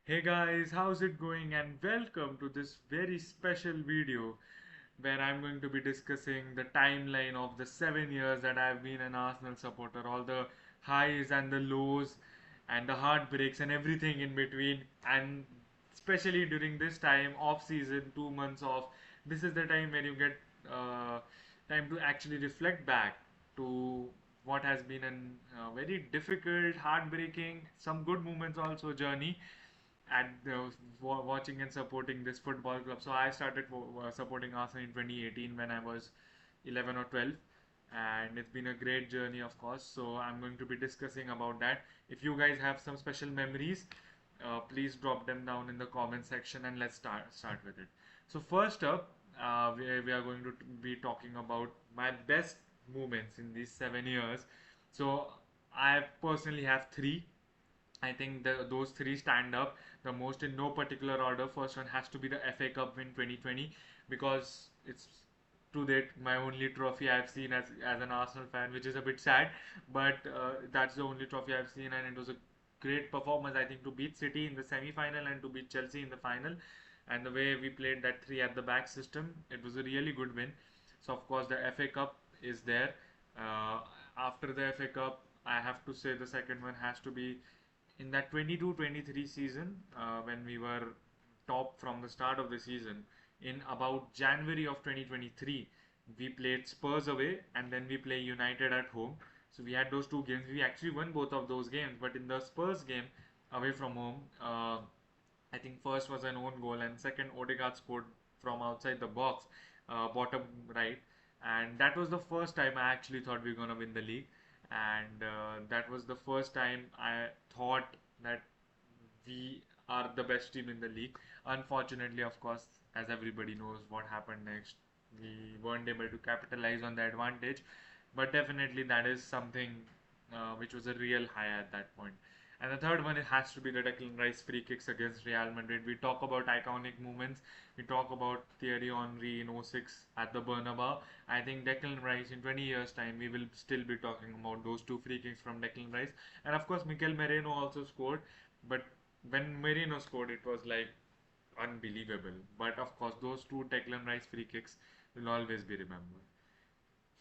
Hey guys, how's it going? And welcome to this very special video where I'm going to be discussing the timeline of the 7 years that I've been an Arsenal supporter, all the highs and the lows and the heartbreaks and everything in between. And especially during this time, off season, 2 months off, this is the time where you get time to actually reflect back to what has been a very difficult, heartbreaking, some good moments also journey at watching and supporting this football club. So I started supporting Arsenal in 2018 when I was 11 or 12, and it's been a great journey, of course. So I'm going to be discussing about that. If you guys have some special memories, please drop them down in the comment section, and let's start with it. So first up, we are going to be talking about my best moments in these 7 years. So I personally have three. I think those three stand up the most in no particular order. First one has to be the FA Cup win 2020 because it's to date my only trophy I've seen as an Arsenal fan, which is a bit sad, but that's the only trophy I've seen, and it was a great performance. I think to beat City in the semi final and to beat Chelsea in the final, and the way we played that three at the back system, it was a really good win. So of course the FA Cup is there. After the FA Cup, I have to say the second one has to be in that 22-23 season, when we were top from the start of the season. In about January of 2023, we played Spurs away and then we play United at home. So we had those two games. We actually won both of those games, but in the Spurs game away from home, I think first was an own goal and second Odegaard scored from outside the box, bottom right, and that was the first time I actually thought we were gonna win the league, and that was the first time I thought that we are the best team in the league. Unfortunately, of course, as everybody knows, what happened next, we weren't able to capitalize on the advantage, but definitely that is something which was a real high at that point. And the third one, it has to be the Declan Rice free kicks against Real Madrid. We talk about iconic moments. We talk about Thierry Henry in '06 at the Bernabeu. I think Declan Rice in 20 years' time, we will still be talking about those two free kicks from Declan Rice. And of course, Mikel Merino also scored. But when Merino scored, it was like unbelievable. But of course, those two Declan Rice free kicks will always be remembered.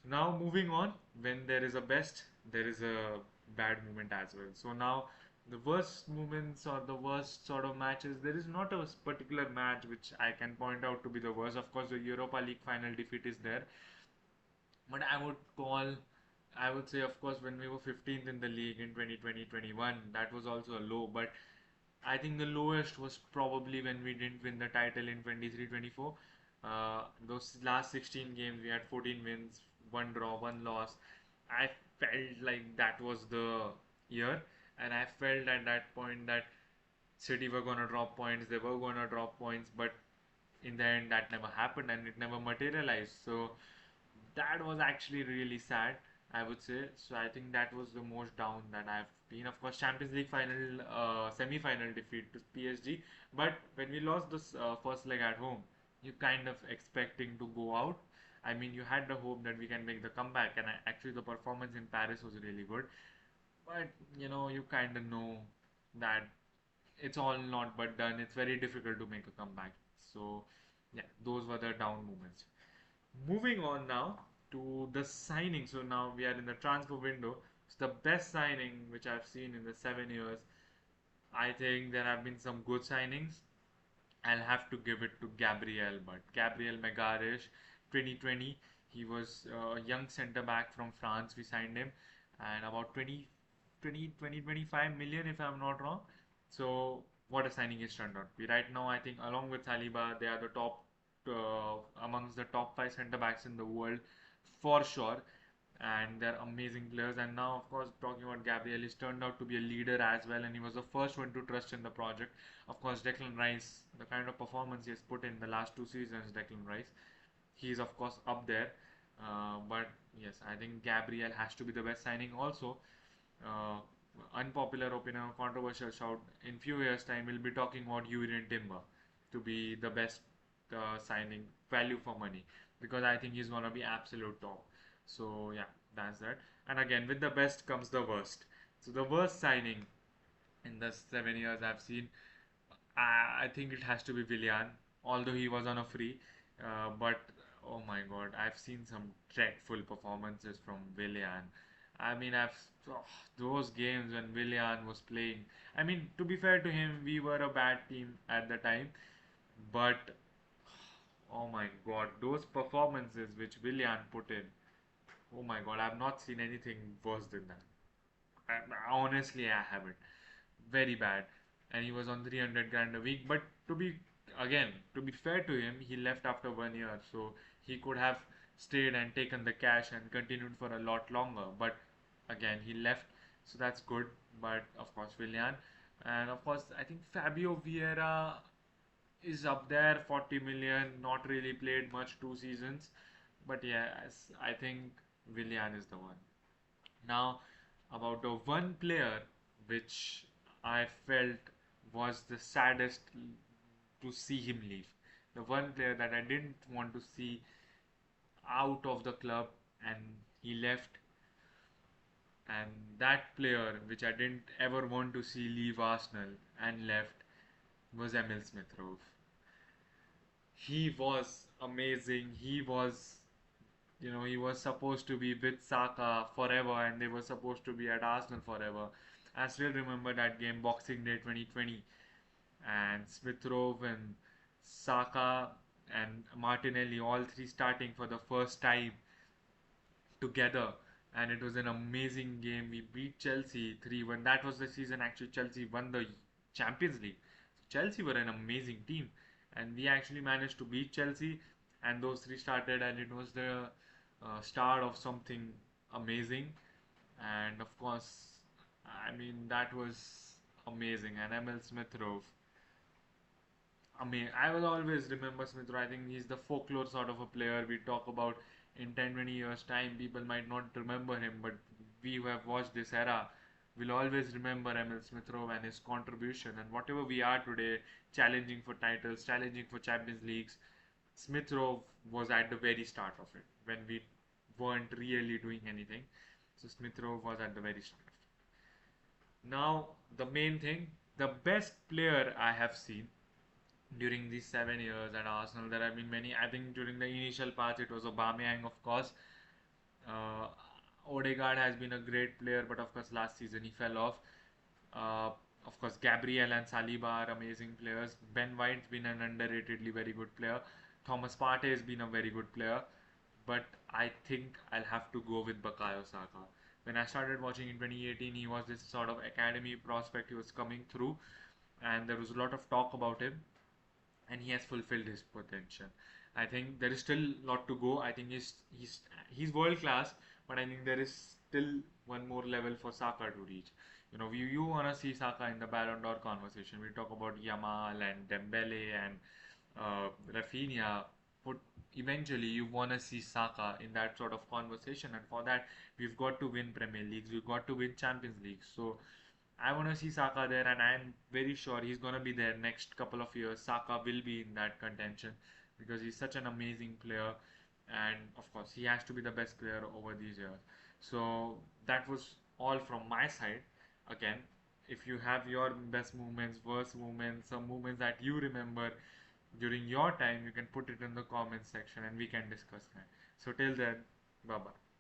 So now moving on, when there is a best, there is a bad moment as well. So now the worst moments or the worst sort of matches, there is not a particular match which I can point out to be the worst. Of course, the Europa League final defeat is there, but I would say, of course, when we were 15th in the league in 2020-21, that was also a low. But I think the lowest was probably when we didn't win the title in 23-24. Those last 16 games, we had 14 wins, one draw, one loss. I felt like that was the year, and I felt at that point that City were going to drop points, they were going to drop points, but in the end, that never happened and it never materialized. So that was actually really sad, I would say. So I think that was the most down that I've been. Of course, Champions League final, semi-final defeat to PSG. But when we lost this first leg at home, you kind of expecting to go out. I mean, you had the hope that we can make the comeback, and actually the performance in Paris was really good. But you kind of know that it's all not but done. It's very difficult to make a comeback. So yeah, those were the down moments. Moving on now to the signing. So now we are in the transfer window. It's the best signing which I've seen in the 7 years. I think there have been some good signings. I'll have to give it to Gabriel, but Gabriel Magalhaes, 2020. He was a young centre back from France. We signed him, and about 25 million, if I'm not wrong. So what a signing is turned out to be. Right now, I think along with Saliba, they are the top amongst the top five centre backs in the world for sure, and they're amazing players. And now, of course, talking about Gabriel, he's turned out to be a leader as well, and he was the first one to trust in the project. Of course, Declan Rice, the kind of performance he has put in the last 2 seasons, Declan Rice, he is of course up there. But yes, I think Gabriel has to be the best signing. Also, uh, unpopular opinion, controversial shout. In few years' time, we'll be talking about Urian Timber to be the best signing, value for money, because I think he's gonna be absolute top. So yeah, that's that. And again, with the best comes the worst. So the worst signing in the 7 years I've seen, I think it has to be Willian, although he was on a free. But oh my God, I've seen some dreadful performances from Willian. I mean, oh, those games when Willian was playing. I mean, to be fair to him, we were a bad team at the time, but oh my God, those performances which Willian put in. Oh my God, I've not seen anything worse than that. Honestly, I haven't. Very bad. And he was on 300 grand a week. But to be, again, to be fair to him, he left after 1 year. So he could have stayed and taken the cash and continued for a lot longer. But again, he left. So that's good. But of course, Willian. And of course, I think Fabio Vieira is up there, 40 million, not really played much 2 seasons. But yes, I think Willian is the one. Now, about the one player which I felt was the saddest to see him leave. The one player that I didn't want to see out of the club and he left. And that player which I didn't ever want to see leave Arsenal and left was Emil Smith Rowe. He was amazing. He was supposed to be with Saka forever and they were supposed to be at Arsenal forever. I still remember that game, Boxing Day 2020, and Smith Rowe and Saka and Martinelli all three starting for the first time together. And it was an amazing game. We beat Chelsea 3-1. That was the season actually Chelsea won the Champions League. So Chelsea were an amazing team. And we actually managed to beat Chelsea. And those three started, and it was the start of something amazing. And of course, I mean, that was amazing. And Emil Smith Rowe, I mean, I will always remember Smith Rowe. I think he's the folklore sort of a player we talk about in 10, 20 years' time. People might not remember him, but we who have watched this era will always remember Emil Smith Rowe and his contribution. And whatever we are today, challenging for titles, challenging for Champions Leagues, Smith Rowe was at the very start of it when we weren't really doing anything. So Smith Rowe was at the very start of it. Now, the main thing, the best player I have seen during these 7 years at Arsenal. There have been many. I think during the initial parts, it was Aubameyang, of course. Uh, Odegaard has been a great player, but of course, last season he fell off. Uh, of course, Gabriel and Saliba are amazing players. Ben White's been an underratedly very good player. Thomas Partey has been a very good player. But I think I'll have to go with Bukayo Saka. When I started watching in 2018, he was this sort of academy prospect. He was coming through, and there was a lot of talk about him and he has fulfilled his potential. I think there is still a lot to go. I think he's world class, but I think there is still one more level for Saka to reach. You wanna see Saka in the Ballon d'Or conversation. We talk about Yamal and Dembele and Rafinha. But eventually, you wanna see Saka in that sort of conversation, and for that, we've got to win Premier Leagues. We've got to win Champions League. So I want to see Saka there, and I'm very sure he's going to be there next couple of years. Saka will be in that contention because he's such an amazing player, and of course, he has to be the best player over these years. So that was all from my side. Again, if you have your best moments, worst moments, some moments that you remember during your time, you can put it in the comments section and we can discuss that. So till then, bye bye.